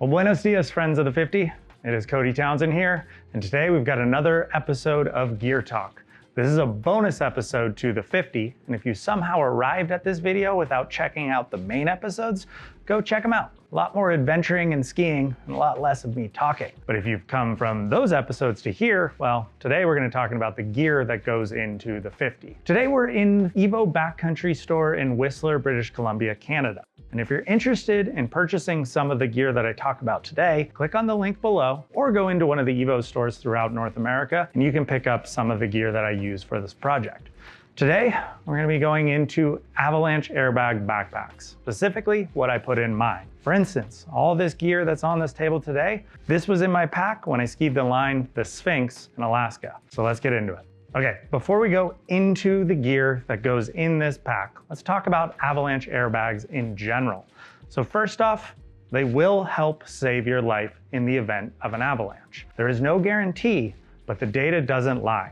Well, buenos dias, friends of the 50. It is Cody Townsend here, and today we've got another episode of Gear Talk. This is a bonus episode to the 50, and if you somehow arrived at this video without checking out the main episodes, go check them out. A lot more adventuring and skiing, and a lot less of me talking. But if you've come from those episodes to here, well, today we're going to talk about the gear that goes into the 50. Today we're in Evo Backcountry store in Whistler, British Columbia, Canada. And if you're interested in purchasing some of the gear that I talk about today, click on the link below or go into one of the Evo stores throughout North America and you can pick up some of the gear that I use for this project. Today, we're going to be going into Avalanche Airbag backpacks, specifically what I put in mine. For instance, all this gear that's on this table today, this was in my pack when I skied the line, the Sphinx in Alaska. So let's get into it. Okay, before we go into the gear that goes in this pack, let's talk about Avalanche airbags in general. So first off, they will help save your life in the event of an avalanche. There is no guarantee, but the data doesn't lie.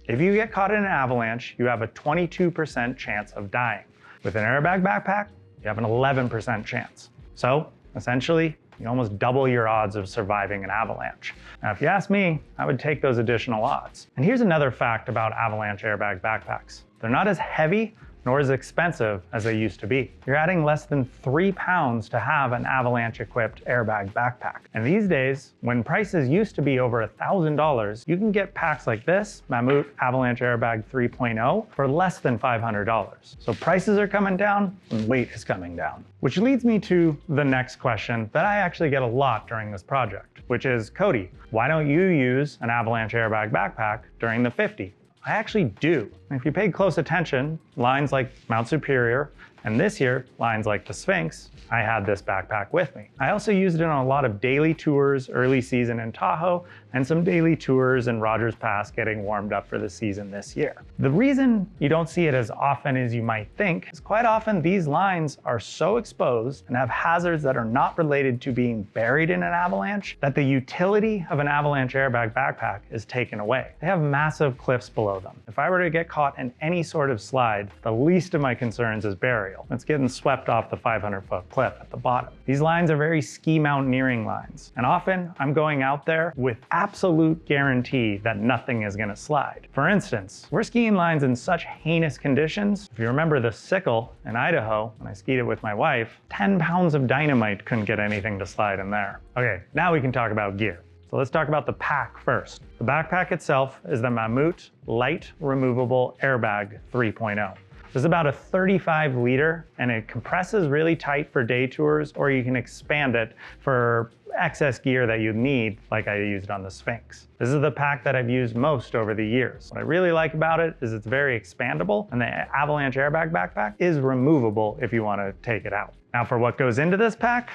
If you get caught in an avalanche, you have a 22% chance of dying. With an airbag backpack, you have an 11% chance. So essentially, you almost double your odds of surviving an avalanche. Now, if you ask me, I would take those additional odds. And here's another fact about Avalanche airbag backpacks. They're not as heavy nor as expensive as they used to be. You're adding less than 3 pounds to have an Avalanche equipped airbag backpack. And these days, when prices used to be over $1,000, you can get packs like this, Mammut Avalanche Airbag 3.0, for less than $500. So prices are coming down and weight is coming down. Which leads me to the next question that I actually get a lot during this project, which is, Cody, why don't you use an Avalanche airbag backpack during the 50? I actually do. If you paid close attention, lines like Mount Superior, and this year, lines like the Sphinx, I had this backpack with me. I also used it on a lot of daily tours early season in Tahoe, and some daily tours in Rogers Pass getting warmed up for the season this year. The reason you don't see it as often as you might think is quite often these lines are so exposed and have hazards that are not related to being buried in an avalanche that the utility of an Avalanche airbag backpack is taken away. They have massive cliffs below them. If I were to get caught in any sort of slide, the least of my concerns is burial. It's getting swept off the 500-foot cliff at the bottom. These lines are very ski mountaineering lines, and often I'm going out there with absolute guarantee that nothing is going to slide. For instance, we're skiing lines in such heinous conditions. If you remember the Sickle in Idaho, when I skied it with my wife, 10 pounds of dynamite couldn't get anything to slide in there. Okay, now we can talk about gear. So let's talk about the pack first. The backpack itself is the Mammut Light Removable Airbag 3.0. This is about a 35 liter and it compresses really tight for day tours, or you can expand it for excess gear that you need, like I used on the Sphinx. This is the pack that I've used most over the years. What I really like about it is it's very expandable, and the Avalanche airbag backpack is removable if you want to take it out. Now for what goes into this pack,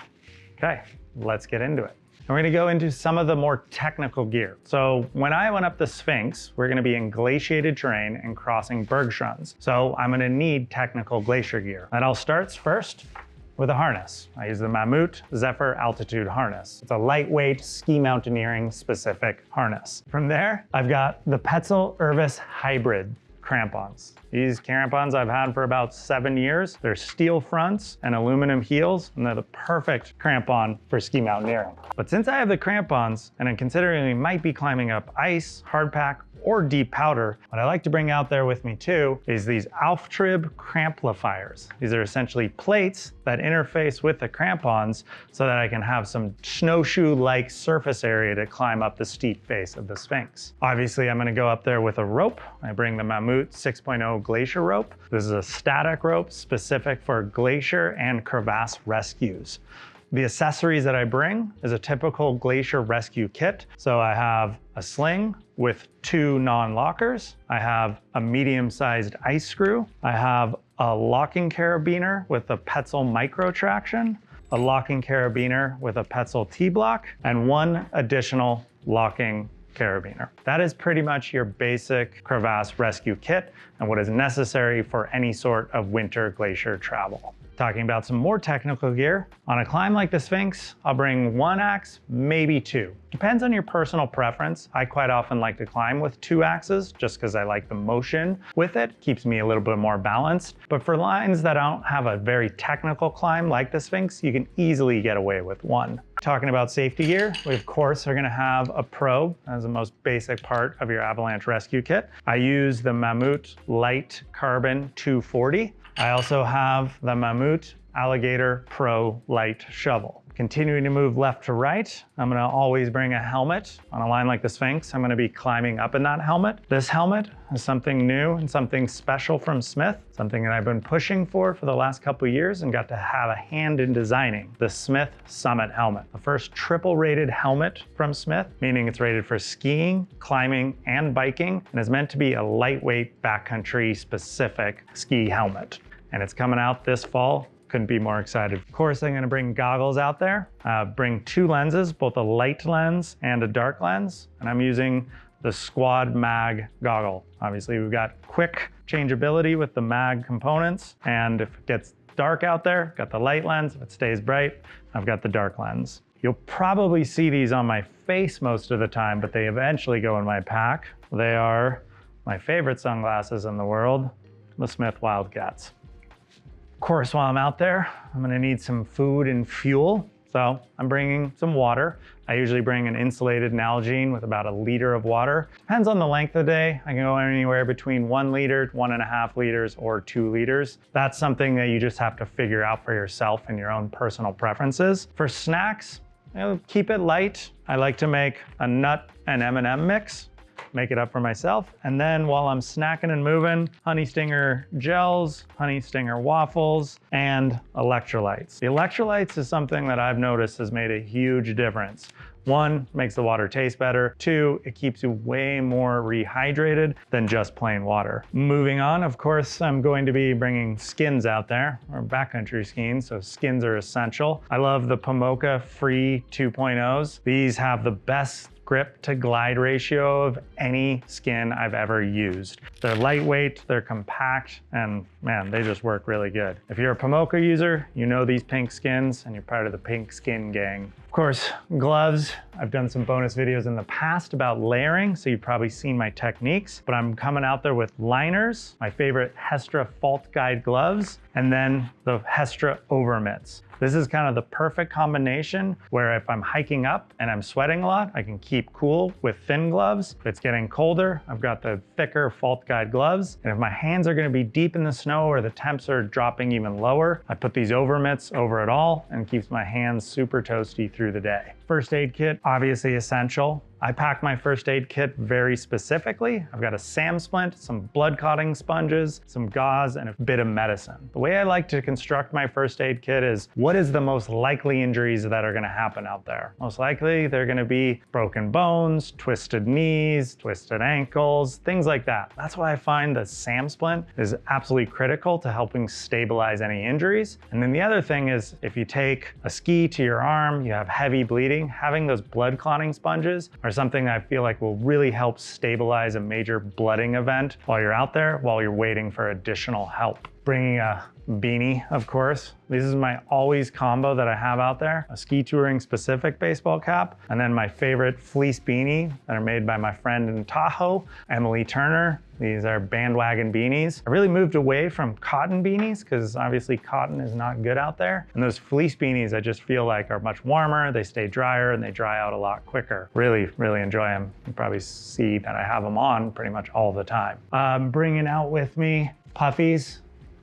okay, let's get into it. We're going to go into some of the more technical gear. So when I went up the Sphinx, we're going to be in glaciated terrain and crossing bergschrunds. So I'm going to need technical glacier gear. That all starts first with a harness. I use the Mammut Zephyr Altitude harness. It's a lightweight ski mountaineering specific harness. From there, I've got the Petzl Irvis Hybrid crampons. These crampons I've had for about 7 years. They're steel fronts and aluminum heels, and they're the perfect crampon for ski mountaineering. But since I have the crampons, and I'm considering we might be climbing up ice, hardpack, or deep powder, what I like to bring out there with me too is these Alftrib cramplifiers. These are essentially plates that interface with the crampons so that I can have some snowshoe-like surface area to climb up the steep face of the Sphinx. Obviously, I'm gonna go up there with a rope. I bring the Mammut 6.0 glacier rope. This is a static rope specific for glacier and crevasse rescues. The accessories that I bring is a typical glacier rescue kit. So I have a sling with 2 non-lockers. I have a medium-sized ice screw. I have a locking carabiner with a Petzl micro traction, a locking carabiner with a Petzl T-block, and 1 additional locking carabiner. That is pretty much your basic crevasse rescue kit and what is necessary for any sort of winter glacier travel. Talking about some more technical gear, on a climb like the Sphinx, I'll bring 1 axe, maybe 2. Depends on your personal preference. I quite often like to climb with 2 axes just because I like the motion with it. Keeps me a little bit more balanced. But for lines that don't have a very technical climb like the Sphinx, you can easily get away with 1. Talking about safety gear, we of course are gonna have a probe as the most basic part of your avalanche rescue kit. I use the Mammut Light Carbon 240. I also have the Mammut Alligator Pro Light Shovel. Continuing to move left to right, I'm gonna always bring a helmet. On a line like the Sphinx, I'm gonna be climbing up in that helmet. This helmet is something new and something special from Smith, something that I've been pushing for the last couple of years and got to have a hand in designing. The Smith Summit helmet, the first triple rated helmet from Smith, meaning it's rated for skiing, climbing, and biking, and is meant to be a lightweight backcountry specific ski helmet. And it's coming out this fall. Couldn't be more excited. Of course, I'm gonna bring goggles out there, bring 2 lenses, both a light lens and a dark lens, and I'm using the Squad Mag goggle. Obviously, we've got quick changeability with the mag components, and if it gets dark out there, got the light lens. If it stays bright, I've got the dark lens. You'll probably see these on my face most of the time, but they eventually go in my pack. They are my favorite sunglasses in the world, the Smith Wildcats. Of course, while I'm out there, I'm gonna need some food and fuel. So I'm bringing some water. I usually bring an insulated Nalgene with about 1 liter of water. Depends on the length of the day. I can go anywhere between 1 liter, 1.5 liters, or 2 liters. That's something that you just have to figure out for yourself and your own personal preferences. For snacks, keep it light. I like to make a nut and M&M mix. Make it up for myself. And then while I'm snacking and moving, Honey Stinger gels, Honey Stinger waffles, and electrolytes. The electrolytes is something that I've noticed has made a huge difference. 1, makes the water taste better. 2, it keeps you way more rehydrated than just plain water. Moving on, of course, I'm going to be bringing skins out there, or backcountry skins, so skins are essential. I love the Pomoka Free 2.0s. These have the best grip to glide ratio of any skin I've ever used. They're lightweight, they're compact, and man, they just work really good. If you're a Pomoka user, you know these pink skins and you're part of the pink skin gang. Of course, gloves. I've done some bonus videos in the past about layering, so you've probably seen my techniques, but I'm coming out there with liners, my favorite Hestra Fault Guide gloves, and then the Hestra over mitts. This is kind of the perfect combination where if I'm hiking up and I'm sweating a lot, I can keep cool with thin gloves. If it's getting colder, I've got the thicker Fault Guide gloves. And if my hands are gonna be deep in the snow or the temps are dropping even lower, I put these over mitts over it all and keeps my hands super toasty through the day. First aid kit, obviously essential. I pack my first aid kit very specifically. I've got a SAM splint, some blood clotting sponges, some gauze, and a bit of medicine. The way I like to construct my first aid kit is, what is the most likely injuries that are gonna happen out there? Most likely, they're gonna be broken bones, twisted knees, twisted ankles, things like that. That's why I find the SAM splint is absolutely critical to helping stabilize any injuries. And then the other thing is, if you take a ski to your arm, you have heavy bleeding, having those blood clotting sponges are something I feel like will really help stabilize a major blooding event while you're out there, while you're waiting for additional help. Bringing a beanie, of course. This is my always combo that I have out there. A ski touring specific baseball cap, and then my favorite fleece beanie that are made by my friend in Tahoe, Emily Turner. These are bandwagon beanies. I really moved away from cotton beanies because obviously cotton is not good out there. And those fleece beanies I just feel like are much warmer, they stay drier, and they dry out a lot quicker. Really, really enjoy them. You probably see that I have them on pretty much all the time. Bringing out with me puffies.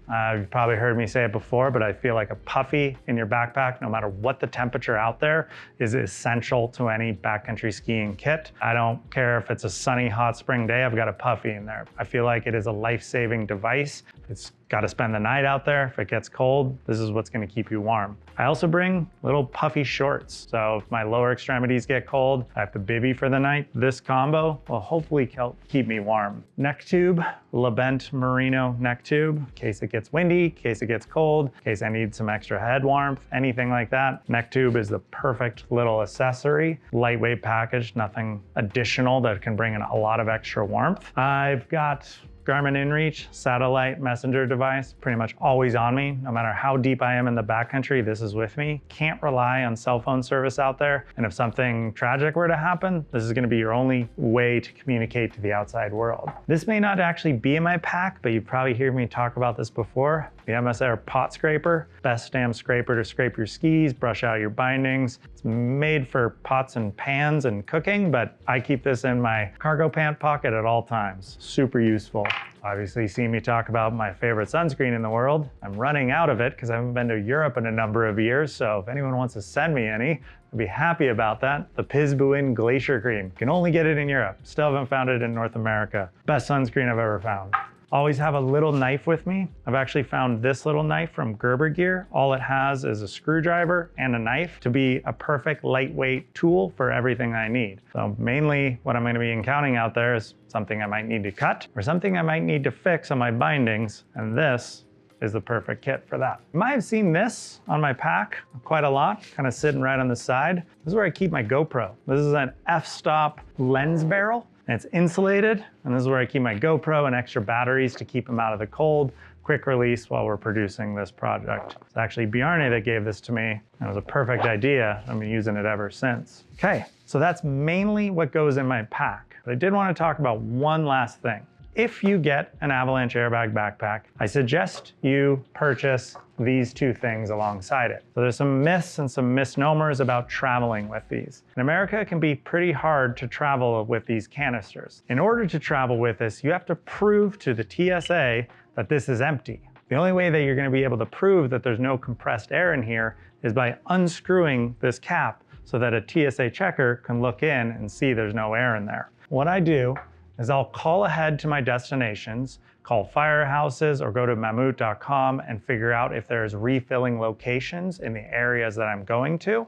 You've probably heard me say it before, but I feel like a puffy in your backpack, no matter what the temperature out there, is essential to any backcountry skiing kit. I don't care if it's a sunny, hot spring day, I've got a puffy in there. I feel like it is a life-saving device. It's got to spend the night out there. If it gets cold, this is what's going to keep you warm. I also bring little puffy shorts. So if my lower extremities get cold, I have to bivvy for the night. This combo will hopefully keep me warm. Neck tube, Labent Merino neck tube, in case it gets windy, in case it gets cold, in case I need some extra head warmth, anything like that. Neck tube is the perfect little accessory. Lightweight package, nothing additional that can bring in a lot of extra warmth. I've got Garmin InReach, satellite messenger device, pretty much always on me. No matter how deep I am in the backcountry, this is with me. Can't rely on cell phone service out there. And if something tragic were to happen, this is gonna be your only way to communicate to the outside world. This may not actually be in my pack, but you probably hear me talk about this before. The MSR pot scraper, best damn scraper to scrape your skis, brush out your bindings. It's made for pots and pans and cooking, but I keep this in my cargo pant pocket at all times. Super useful. Obviously, see me talk about my favorite sunscreen in the world. I'm running out of it because I haven't been to Europe in a number of years, so if anyone wants to send me any, I'd be happy about that. The Pisbuin Glacier Cream. You can only get it in Europe. Still haven't found it in North America. Best sunscreen I've ever found. Always have a little knife with me. I've actually found this little knife from Gerber Gear. All it has is a screwdriver and a knife to be a perfect lightweight tool for everything I need. So mainly what I'm going to be encountering out there is something I might need to cut or something I might need to fix on my bindings, and this is the perfect kit for that. You might have seen this on my pack quite a lot, kind of sitting right on the side. This is where I keep my GoPro. This is an f-stop lens barrel. And it's insulated, and this is where I keep my GoPro and extra batteries to keep them out of the cold. Quick release while we're producing this project. It's actually Bjarne that gave this to me, and it was a perfect idea. I've been using it ever since. Okay, so that's mainly what goes in my pack. But I did want to talk about one last thing. If you get an Avalanche Airbag backpack, I suggest you purchase these two things alongside it. So there's some myths and some misnomers about traveling with these. In America, it can be pretty hard to travel with these canisters. In order to travel with this, you have to prove to the TSA that this is empty. The only way that you're going to be able to prove that there's no compressed air in here is by unscrewing this cap so that a TSA checker can look in and see there's no air in there. What I do is I'll call ahead to my destinations, call firehouses, or go to mammut.com and figure out if there's refilling locations in the areas that I'm going to.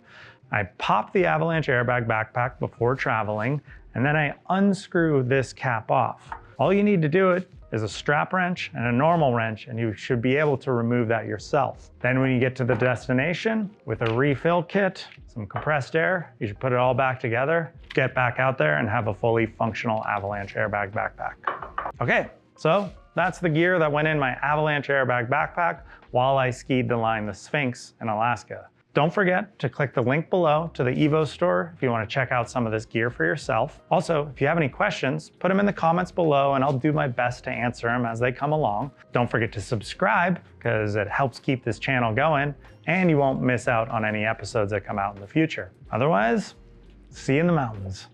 I pop the Avalanche Airbag backpack before traveling, and then I unscrew this cap off. All you need to do it is a strap wrench and a normal wrench, and you should be able to remove that yourself. Then when you get to the destination with a refill kit, some compressed air, you should put it all back together, get back out there, and have a fully functional Avalanche Airbag backpack. Okay, so that's the gear that went in my Avalanche Airbag backpack while I skied the line, the Sphinx in Alaska. Don't forget to click the link below to the Evo store if you want to check out some of this gear for yourself. Also, if you have any questions, put them in the comments below and I'll do my best to answer them as they come along. Don't forget to subscribe because it helps keep this channel going and you won't miss out on any episodes that come out in the future. Otherwise, see you in the mountains.